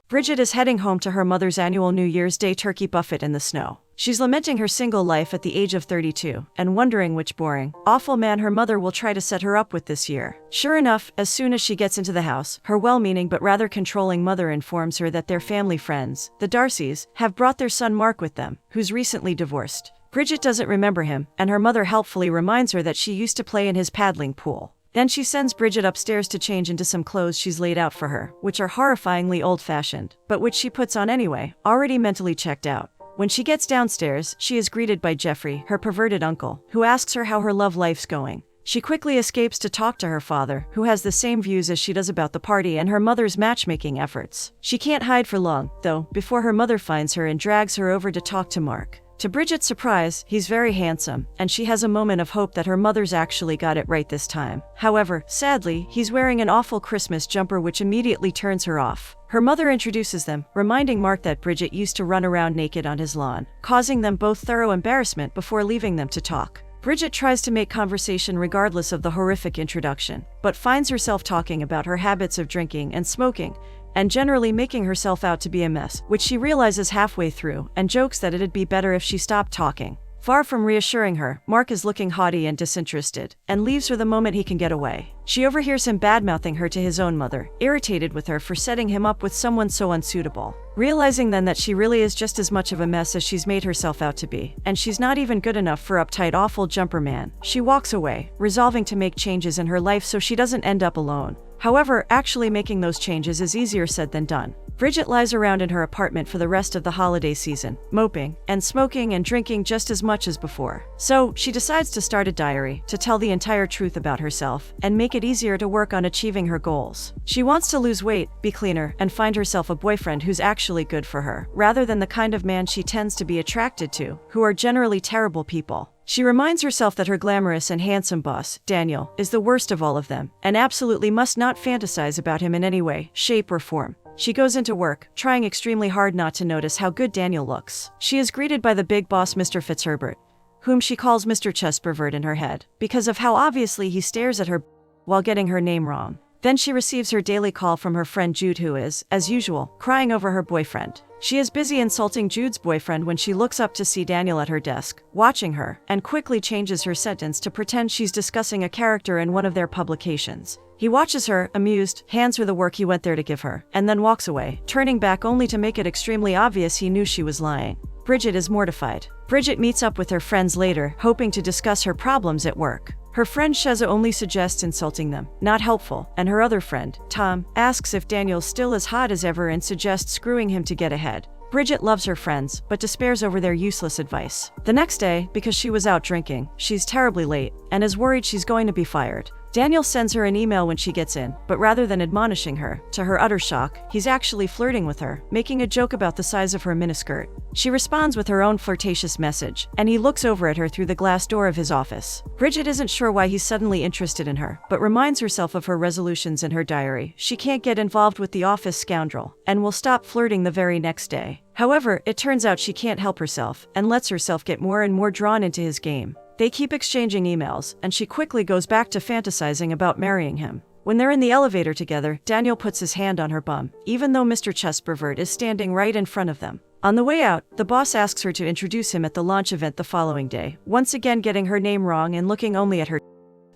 Bridget is heading home to her mother's annual New Year's Day turkey buffet in the snow. She's lamenting her single life at the age of 32 and wondering which boring, awful man her mother will try to set her up with this year. Sure enough, as soon as she gets into the house, her well-meaning but rather controlling mother informs her that their family friends, the Darcys, have brought their son Mark with them, who's recently divorced. Bridget doesn't remember him, and her mother helpfully reminds her that she used to play in his paddling pool. Then she sends Bridget upstairs to change into some clothes she's laid out for her, which are horrifyingly old-fashioned, but which she puts on anyway, already mentally checked out. When she gets downstairs, she is greeted by Jeffrey, her perverted uncle, who asks her how her love life's going. She quickly escapes to talk to her father, who has the same views as she does about the party and her mother's matchmaking efforts. She can't hide for long, though, before her mother finds her and drags her over to talk to Mark. To Bridget's surprise, he's very handsome, and she has a moment of hope that her mother's actually got it right this time. However, sadly, he's wearing an awful Christmas jumper which immediately turns her off. Her mother introduces them, reminding Mark that Bridget used to run around naked on his lawn, causing them both thorough embarrassment before leaving them to talk. Bridget tries to make conversation regardless of the horrific introduction, but finds herself talking about her habits of drinking and smoking, and generally making herself out to be a mess, which she realizes halfway through, and jokes that it'd be better if she stopped talking. Far from reassuring her, Mark is looking haughty and disinterested, and leaves her the moment he can get away. She overhears him badmouthing her to his own mother, irritated with her for setting him up with someone so unsuitable. Realizing then that she really is just as much of a mess as she's made herself out to be, and she's not even good enough for uptight awful jumper man, she walks away, resolving to make changes in her life so she doesn't end up alone. However, actually making those changes is easier said than done. Bridget lies around in her apartment for the rest of the holiday season, moping and smoking and drinking just as much as before. So, she decides to start a diary to tell the entire truth about herself and make it easier to work on achieving her goals. She wants to lose weight, be cleaner, and find herself a boyfriend who's actually good for her, rather than the kind of man she tends to be attracted to, who are generally terrible people. She reminds herself that her glamorous and handsome boss, Daniel, is the worst of all of them, and absolutely must not fantasize about him in any way, shape, or form. She goes into work, trying extremely hard not to notice how good Daniel looks. She is greeted by the big boss Mr. Fitzherbert, whom she calls Mr. Chespervert in her head, because of how obviously he stares at her while getting her name wrong. Then she receives her daily call from her friend Jude, who is, as usual, crying over her boyfriend. She is busy insulting Jude's boyfriend when she looks up to see Daniel at her desk, watching her, and quickly changes her sentence to pretend she's discussing a character in one of their publications. He watches her, amused, hands her the work he went there to give her, and then walks away, turning back only to make it extremely obvious he knew she was lying. Bridget is mortified. Bridget meets up with her friends later, hoping to discuss her problems at work. Her friend Sheza only suggests insulting them, not helpful, and her other friend, Tom, asks if Daniel's still as hot as ever and suggests screwing him to get ahead. Bridget loves her friends, but despairs over their useless advice. The next day, because she was out drinking, she's terribly late, and is worried she's going to be fired. Daniel sends her an email when she gets in, but rather than admonishing her, to her utter shock, he's actually flirting with her, making a joke about the size of her miniskirt. She responds with her own flirtatious message, and he looks over at her through the glass door of his office. Bridget isn't sure why he's suddenly interested in her, but reminds herself of her resolutions in her diary. She can't get involved with the office scoundrel, and will stop flirting the very next day. However, it turns out she can't help herself, and lets herself get more and more drawn into his game. They keep exchanging emails, and she quickly goes back to fantasizing about marrying him. When they're in the elevator together, Daniel puts his hand on her bum, even though Mr. Chespervert is standing right in front of them. On the way out, the boss asks her to introduce him at the launch event the following day, once again getting her name wrong and looking only at her.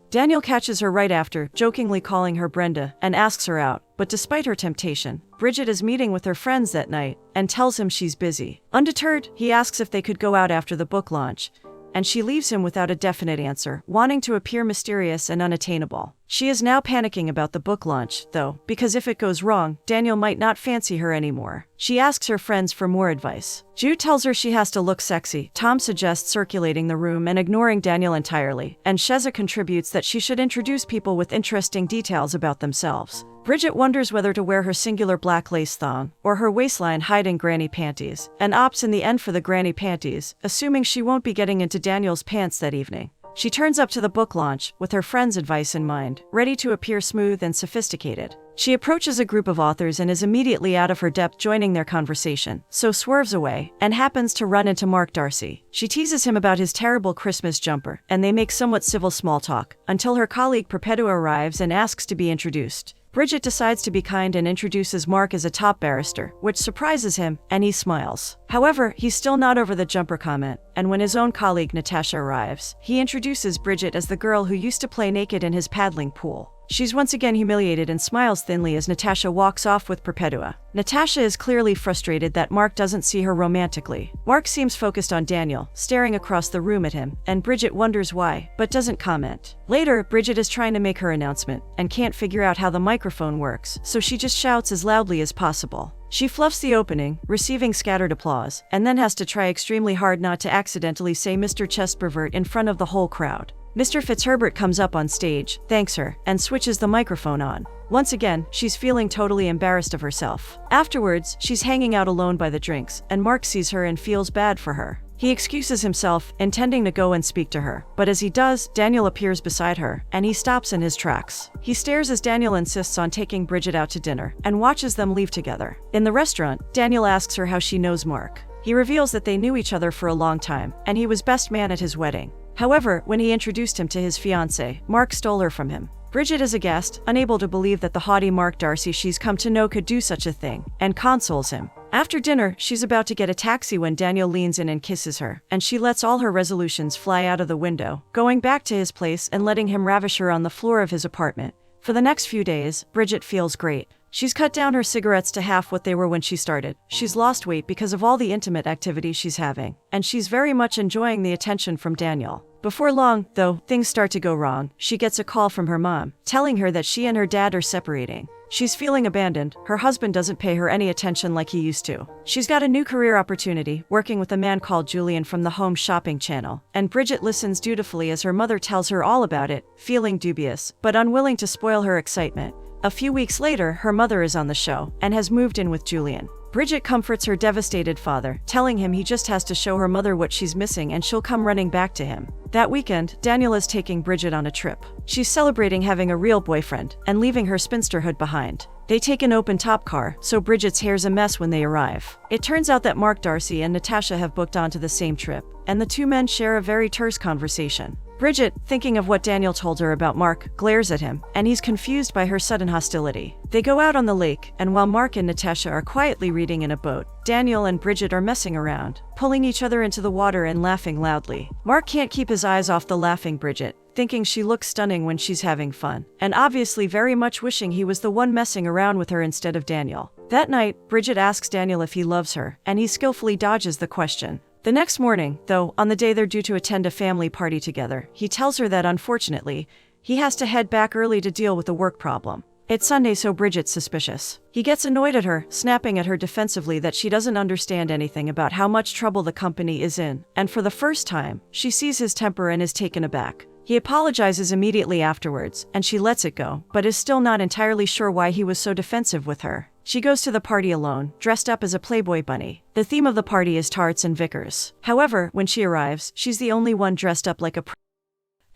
Daniel catches her right after, jokingly calling her Brenda, and asks her out, but despite her temptation, Bridget is meeting with her friends that night, and tells him she's busy. Undeterred, he asks if they could go out after the book launch, and she leaves him without a definite answer, wanting to appear mysterious and unattainable. She is now panicking about the book launch, though, because if it goes wrong, Daniel might not fancy her anymore. She asks her friends for more advice. Jude tells her she has to look sexy. Tom suggests circulating the room and ignoring Daniel entirely, and Sheza contributes that she should introduce people with interesting details about themselves. Bridget wonders whether to wear her singular black lace thong, or her waistline hiding granny panties, and opts in the end for the granny panties, assuming she won't be getting into Daniel's pants that evening. She turns up to the book launch, with her friend's advice in mind, ready to appear smooth and sophisticated. She approaches a group of authors and is immediately out of her depth joining their conversation, so swerves away, and happens to run into Mark Darcy. She teases him about his terrible Christmas jumper, and they make somewhat civil small talk, until her colleague Perpetua arrives and asks to be introduced. Bridget decides to be kind and introduces Mark as a top barrister, which surprises him, and he smiles. However, he's still not over the jumper comment, and when his own colleague Natasha arrives, he introduces Bridget as the girl who used to play naked in his paddling pool. She's once again humiliated and smiles thinly as Natasha walks off with Perpetua. Natasha is clearly frustrated that Mark doesn't see her romantically. Mark seems focused on Daniel, staring across the room at him, and Bridget wonders why, but doesn't comment. Later, Bridget is trying to make her announcement, and can't figure out how the microphone works, so she just shouts as loudly as possible. She fluffs the opening, receiving scattered applause, and then has to try extremely hard not to accidentally say Mr. Chest Pervert in front of the whole crowd. Mr. Fitzherbert comes up on stage, thanks her, and switches the microphone on. Once again, she's feeling totally embarrassed of herself. Afterwards, she's hanging out alone by the drinks, and Mark sees her and feels bad for her. He excuses himself, intending to go and speak to her, but as he does, Daniel appears beside her, and he stops in his tracks. He stares as Daniel insists on taking Bridget out to dinner, and watches them leave together. In the restaurant, Daniel asks her how she knows Mark. He reveals that they knew each other for a long time, and he was best man at his wedding. However, when he introduced him to his fiancée, Mark stole her from him. Bridget is aghast, unable to believe that the haughty Mark Darcy she's come to know could do such a thing, and consoles him. After dinner, she's about to get a taxi when Daniel leans in and kisses her, and she lets all her resolutions fly out of the window, going back to his place and letting him ravish her on the floor of his apartment. For the next few days, Bridget feels great. She's cut down her cigarettes to half what they were when she started. She's lost weight because of all the intimate activity she's having, and she's very much enjoying the attention from Daniel. Before long, though, things start to go wrong. She gets a call from her mom, telling her that she and her dad are separating. She's feeling abandoned. Her husband doesn't pay her any attention like he used to. She's got a new career opportunity, working with a man called Julian from the Home Shopping Channel, and Bridget listens dutifully as her mother tells her all about it, feeling dubious, but unwilling to spoil her excitement. A few weeks later, her mother is on the show, and has moved in with Julian. Bridget comforts her devastated father, telling him he just has to show her mother what she's missing and she'll come running back to him. That weekend, Daniel is taking Bridget on a trip. She's celebrating having a real boyfriend, and leaving her spinsterhood behind. They take an open-top car, so Bridget's hair's a mess when they arrive. It turns out that Mark Darcy and Natasha have booked onto the same trip, and the two men share a very terse conversation. Bridget, thinking of what Daniel told her about Mark, glares at him, and he's confused by her sudden hostility. They go out on the lake, and while Mark and Natasha are quietly reading in a boat, Daniel and Bridget are messing around, pulling each other into the water and laughing loudly. Mark can't keep his eyes off the laughing Bridget, thinking she looks stunning when she's having fun, and obviously very much wishing he was the one messing around with her instead of Daniel. That night, Bridget asks Daniel if he loves her, and he skillfully dodges the question. The next morning, though, on the day they're due to attend a family party together, he tells her that unfortunately, he has to head back early to deal with a work problem. It's Sunday, so Bridget's suspicious. He gets annoyed at her, snapping at her defensively that she doesn't understand anything about how much trouble the company is in, and for the first time, she sees his temper and is taken aback. He apologizes immediately afterwards, and she lets it go, but is still not entirely sure why he was so defensive with her. She goes to the party alone, dressed up as a Playboy bunny. The theme of the party is tarts and Vickers. However, when she arrives, she's the only one dressed up like a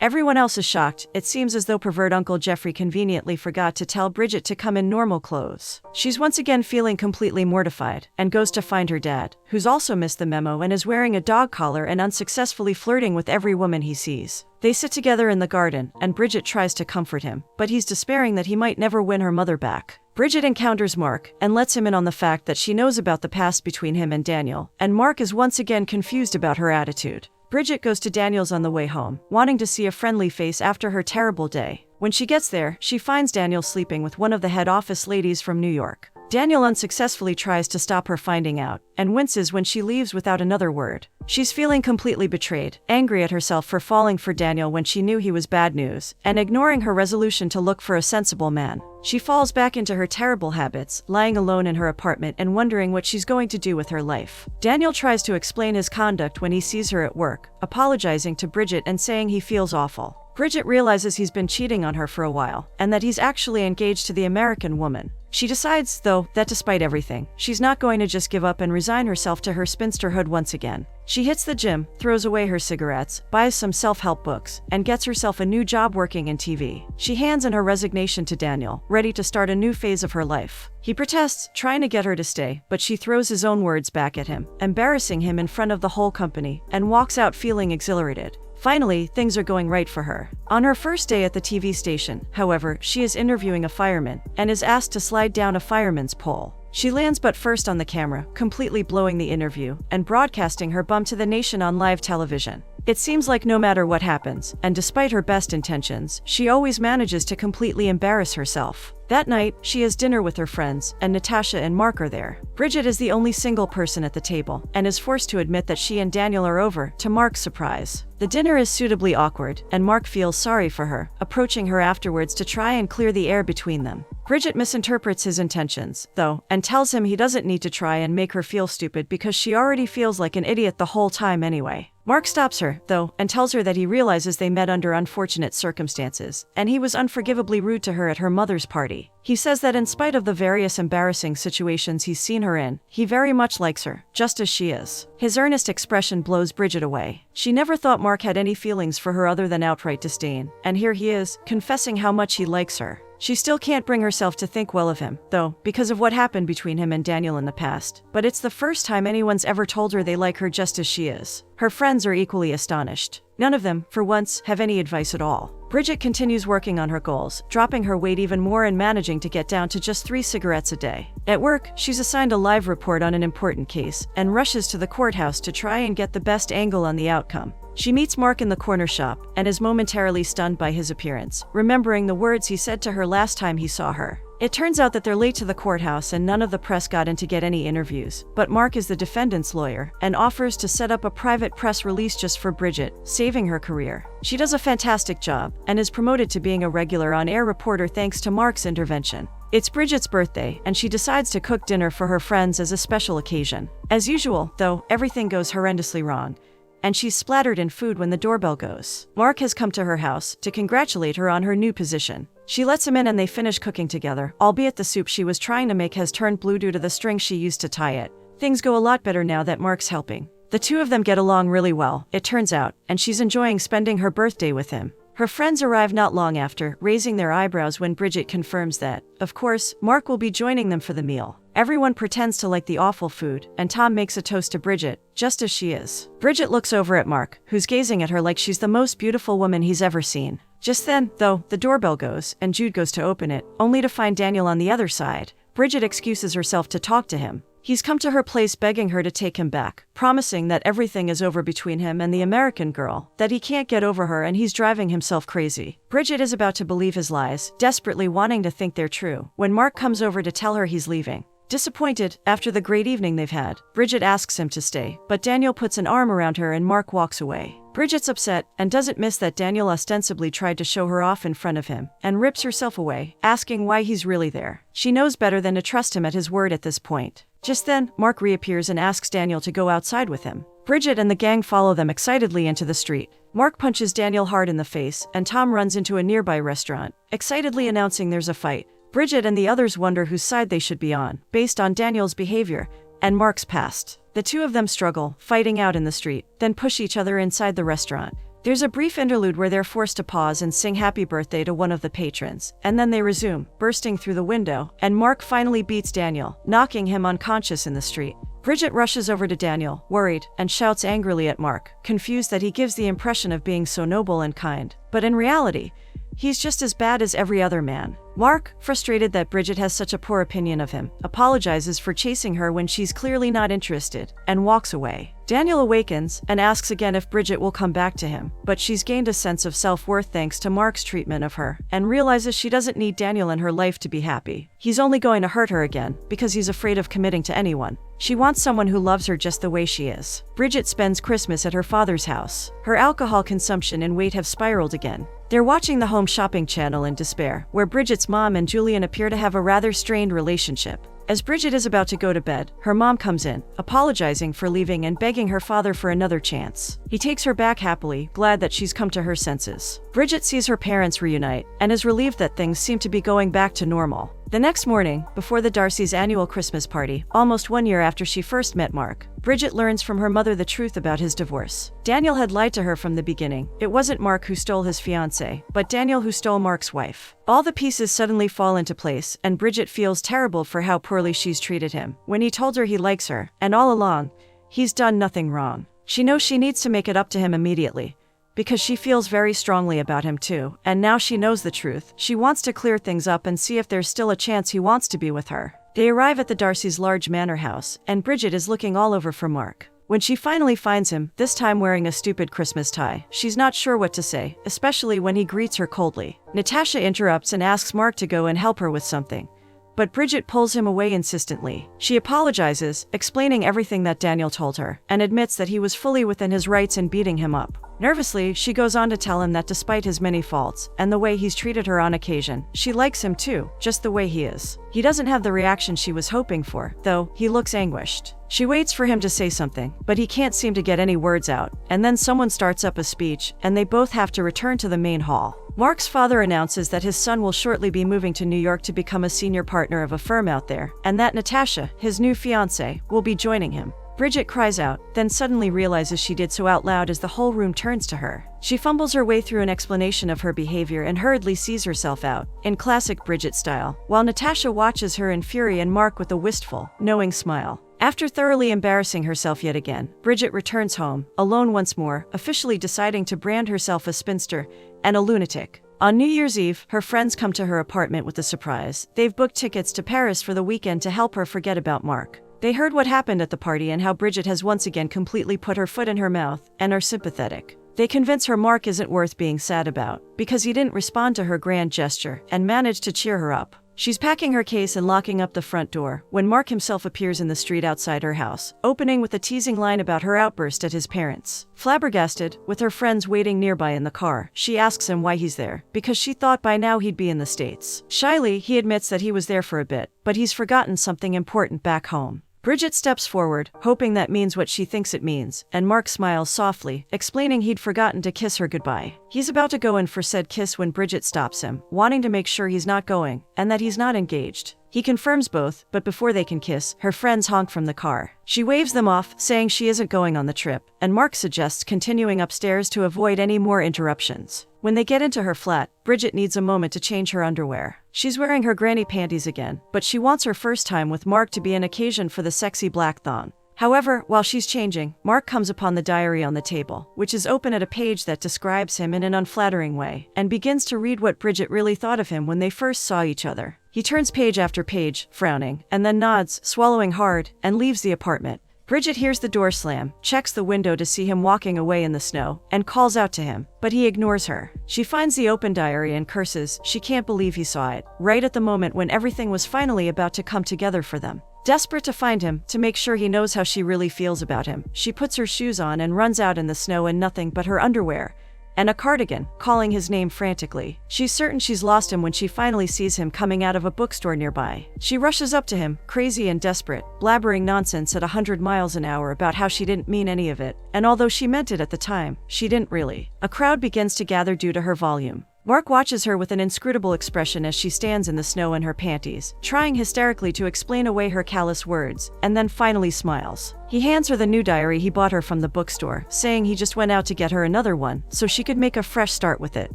Everyone else is shocked. It seems as though pervert Uncle Jeffrey conveniently forgot to tell Bridget to come in normal clothes. She's once again feeling completely mortified, and goes to find her dad, who's also missed the memo and is wearing a dog collar and unsuccessfully flirting with every woman he sees. They sit together in the garden, and Bridget tries to comfort him, but he's despairing that he might never win her mother back. Bridget encounters Mark, and lets him in on the fact that she knows about the past between him and Daniel, and Mark is once again confused about her attitude. Bridget goes to Daniel's on the way home, wanting to see a friendly face after her terrible day. When she gets there, she finds Daniel sleeping with one of the head office ladies from New York. Daniel unsuccessfully tries to stop her finding out, and winces when she leaves without another word. She's feeling completely betrayed, angry at herself for falling for Daniel when she knew he was bad news, and ignoring her resolution to look for a sensible man. She falls back into her terrible habits, lying alone in her apartment and wondering what she's going to do with her life. Daniel tries to explain his conduct when he sees her at work, apologizing to Bridget and saying he feels awful. Bridget realizes he's been cheating on her for a while, and that he's actually engaged to the American woman. She decides, though, that despite everything, she's not going to just give up and resign herself to her spinsterhood once again. She hits the gym, throws away her cigarettes, buys some self-help books, and gets herself a new job working in TV. She hands in her resignation to Daniel, ready to start a new phase of her life. He protests, trying to get her to stay, but she throws his own words back at him, embarrassing him in front of the whole company, and walks out feeling exhilarated. Finally, things are going right for her. On her first day at the TV station, however, she is interviewing a fireman and is asked to slide down a fireman's pole. She lands butt first on the camera, completely blowing the interview and broadcasting her bump to the nation on live television. It seems like no matter what happens, and despite her best intentions, she always manages to completely embarrass herself. That night, she has dinner with her friends, and Natasha and Mark are there. Bridget is the only single person at the table, and is forced to admit that she and Daniel are over, to Mark's surprise. The dinner is suitably awkward, and Mark feels sorry for her, approaching her afterwards to try and clear the air between them. Bridget misinterprets his intentions, though, and tells him he doesn't need to try and make her feel stupid because she already feels like an idiot the whole time anyway. Mark stops her, though, and tells her that he realizes they met under unfortunate circumstances, and he was unforgivably rude to her at her mother's party. He says that in spite of the various embarrassing situations he's seen her in, he very much likes her, just as she is. His earnest expression blows Bridget away. She never thought Mark had any feelings for her other than outright disdain, and here he is, confessing how much he likes her. She still can't bring herself to think well of him, though, because of what happened between him and Daniel in the past. But it's the first time anyone's ever told her they like her just as she is. Her friends are equally astonished. None of them, for once, have any advice at all. Bridget continues working on her goals, dropping her weight even more and managing to get down to just 3 cigarettes a day. At work, she's assigned a live report on an important case, and rushes to the courthouse to try and get the best angle on the outcome. She meets Mark in the corner shop, and is momentarily stunned by his appearance, remembering the words he said to her last time he saw her. It turns out that they're late to the courthouse and none of the press got in to get any interviews, but Mark is the defendant's lawyer, and offers to set up a private press release just for Bridget, saving her career. She does a fantastic job, and is promoted to being a regular on-air reporter thanks to Mark's intervention. It's Bridget's birthday, and she decides to cook dinner for her friends as a special occasion. As usual, though, everything goes horrendously wrong, and she's splattered in food when the doorbell goes. Mark has come to her house to congratulate her on her new position. She lets him in and they finish cooking together, albeit the soup she was trying to make has turned blue due to the string she used to tie it. Things go a lot better now that Mark's helping. The two of them get along really well, it turns out, and she's enjoying spending her birthday with him. Her friends arrive not long after, raising their eyebrows when Bridget confirms that, of course, Mark will be joining them for the meal. Everyone pretends to like the awful food, and Tom makes a toast to Bridget, just as she is. Bridget looks over at Mark, who's gazing at her like she's the most beautiful woman he's ever seen. Just then, though, the doorbell goes, and Jude goes to open it, only to find Daniel on the other side. Bridget excuses herself to talk to him. He's come to her place begging her to take him back, promising that everything is over between him and the American girl, that he can't get over her and he's driving himself crazy. Bridget is about to believe his lies, desperately wanting to think they're true, when Mark comes over to tell her he's leaving. Disappointed, after the great evening they've had, Bridget asks him to stay, but Daniel puts an arm around her and Mark walks away. Bridget's upset, and doesn't miss that Daniel ostensibly tried to show her off in front of him, and rips herself away, asking why he's really there. She knows better than to trust him at his word at this point. Just then, Mark reappears and asks Daniel to go outside with him. Bridget and the gang follow them excitedly into the street. Mark punches Daniel hard in the face, and Tom runs into a nearby restaurant, excitedly announcing there's a fight. Bridget and the others wonder whose side they should be on, based on Daniel's behavior and Mark's past. The two of them struggle, fighting out in the street, then push each other inside the restaurant. There's a brief interlude where they're forced to pause and sing happy birthday to one of the patrons, and then they resume, bursting through the window, and Mark finally beats Daniel, knocking him unconscious in the street. Bridget rushes over to Daniel, worried, and shouts angrily at Mark, confused that he gives the impression of being so noble and kind. But in reality, he's just as bad as every other man. Mark, frustrated that Bridget has such a poor opinion of him, apologizes for chasing her when she's clearly not interested, and walks away. Daniel awakens and asks again if Bridget will come back to him, but she's gained a sense of self-worth thanks to Mark's treatment of her, and realizes she doesn't need Daniel in her life to be happy. He's only going to hurt her again, because he's afraid of committing to anyone. She wants someone who loves her just the way she is. Bridget spends Christmas at her father's house. Her alcohol consumption and weight have spiraled again. They're watching the Home Shopping Channel in despair, where Bridget's mom and Julian appear to have a rather strained relationship. As Bridget is about to go to bed, her mom comes in, apologizing for leaving and begging her father for another chance. He takes her back happily, glad that she's come to her senses. Bridget sees her parents reunite, and is relieved that things seem to be going back to normal. The next morning, before the Darcys' annual Christmas party, almost 1 year after she first met Mark, Bridget learns from her mother the truth about his divorce. Daniel had lied to her from the beginning. It wasn't Mark who stole his fiancée, but Daniel who stole Mark's wife. All the pieces suddenly fall into place, and Bridget feels terrible for how poorly she's treated him, when he told her he likes her, and all along, he's done nothing wrong. She knows she needs to make it up to him immediately, because she feels very strongly about him too, and now she knows the truth. She wants to clear things up and see if there's still a chance he wants to be with her. They arrive at the Darcys' large manor house, and Bridget is looking all over for Mark. When she finally finds him, this time wearing a stupid Christmas tie, she's not sure what to say, especially when he greets her coldly. Natasha interrupts and asks Mark to go and help her with something, but Bridget pulls him away insistently. She apologizes, explaining everything that Daniel told her, and admits that he was fully within his rights in beating him up. Nervously, she goes on to tell him that despite his many faults, and the way he's treated her on occasion, she likes him too, just the way he is. He doesn't have the reaction she was hoping for, though. He looks anguished. She waits for him to say something, but he can't seem to get any words out, and then someone starts up a speech, and they both have to return to the main hall. Mark's father announces that his son will shortly be moving to New York to become a senior partner of a firm out there, and that Natasha, his new fiancée, will be joining him. Bridget cries out, then suddenly realizes she did so out loud as the whole room turns to her. She fumbles her way through an explanation of her behavior and hurriedly sees herself out, in classic Bridget style, while Natasha watches her in fury and Mark with a wistful, knowing smile. After thoroughly embarrassing herself yet again, Bridget returns home, alone once more, officially deciding to brand herself a spinster and a lunatic. On New Year's Eve, her friends come to her apartment with a surprise. They've booked tickets to Paris for the weekend to help her forget about Mark. They heard what happened at the party and how Bridget has once again completely put her foot in her mouth, and are sympathetic. They convince her Mark isn't worth being sad about, because he didn't respond to her grand gesture, and manage to cheer her up. She's packing her case and locking up the front door, when Mark himself appears in the street outside her house, opening with a teasing line about her outburst at his parents. Flabbergasted, with her friends waiting nearby in the car, she asks him why he's there, because she thought by now he'd be in the States. Shyly, he admits that he was there for a bit, but he's forgotten something important back home. Bridget steps forward, hoping that means what she thinks it means, and Mark smiles softly, explaining he'd forgotten to kiss her goodbye. He's about to go in for said kiss when Bridget stops him, wanting to make sure he's not going, and that he's not engaged. He confirms both, but before they can kiss, her friends honk from the car. She waves them off, saying she isn't going on the trip, and Mark suggests continuing upstairs to avoid any more interruptions. When they get into her flat, Bridget needs a moment to change her underwear. She's wearing her granny panties again, but she wants her first time with Mark to be an occasion for the sexy black thong. However, while she's changing, Mark comes upon the diary on the table, which is open at a page that describes him in an unflattering way, and begins to read what Bridget really thought of him when they first saw each other. He turns page after page, frowning, and then nods, swallowing hard, and leaves the apartment. Bridget hears the door slam, checks the window to see him walking away in the snow, and calls out to him, but he ignores her. She finds the open diary and curses. She can't believe he saw it, right at the moment when everything was finally about to come together for them. Desperate to find him, to make sure he knows how she really feels about him, she puts her shoes on and runs out in the snow in nothing but her underwear and a cardigan, calling his name frantically. She's certain she's lost him when she finally sees him coming out of a bookstore nearby. She rushes up to him, crazy and desperate, blabbering nonsense at 100 miles an hour about how she didn't mean any of it, and although she meant it at the time, she didn't really. A crowd begins to gather due to her volume. Mark watches her with an inscrutable expression as she stands in the snow in her panties, trying hysterically to explain away her callous words, and then finally smiles. He hands her the new diary he bought her from the bookstore, saying he just went out to get her another one, so she could make a fresh start with it.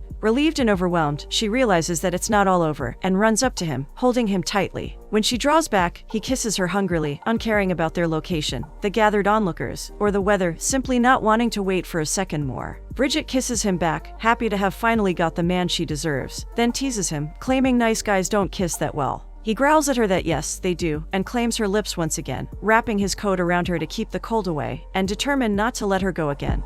Relieved and overwhelmed, she realizes that it's not all over, and runs up to him, holding him tightly. When she draws back, he kisses her hungrily, uncaring about their location, the gathered onlookers, or the weather, simply not wanting to wait for a second more. Bridget kisses him back, happy to have finally got the man she deserves, then teases him, claiming nice guys don't kiss that well. He growls at her that yes, they do, and claims her lips once again, wrapping his coat around her to keep the cold away, and determined not to let her go again.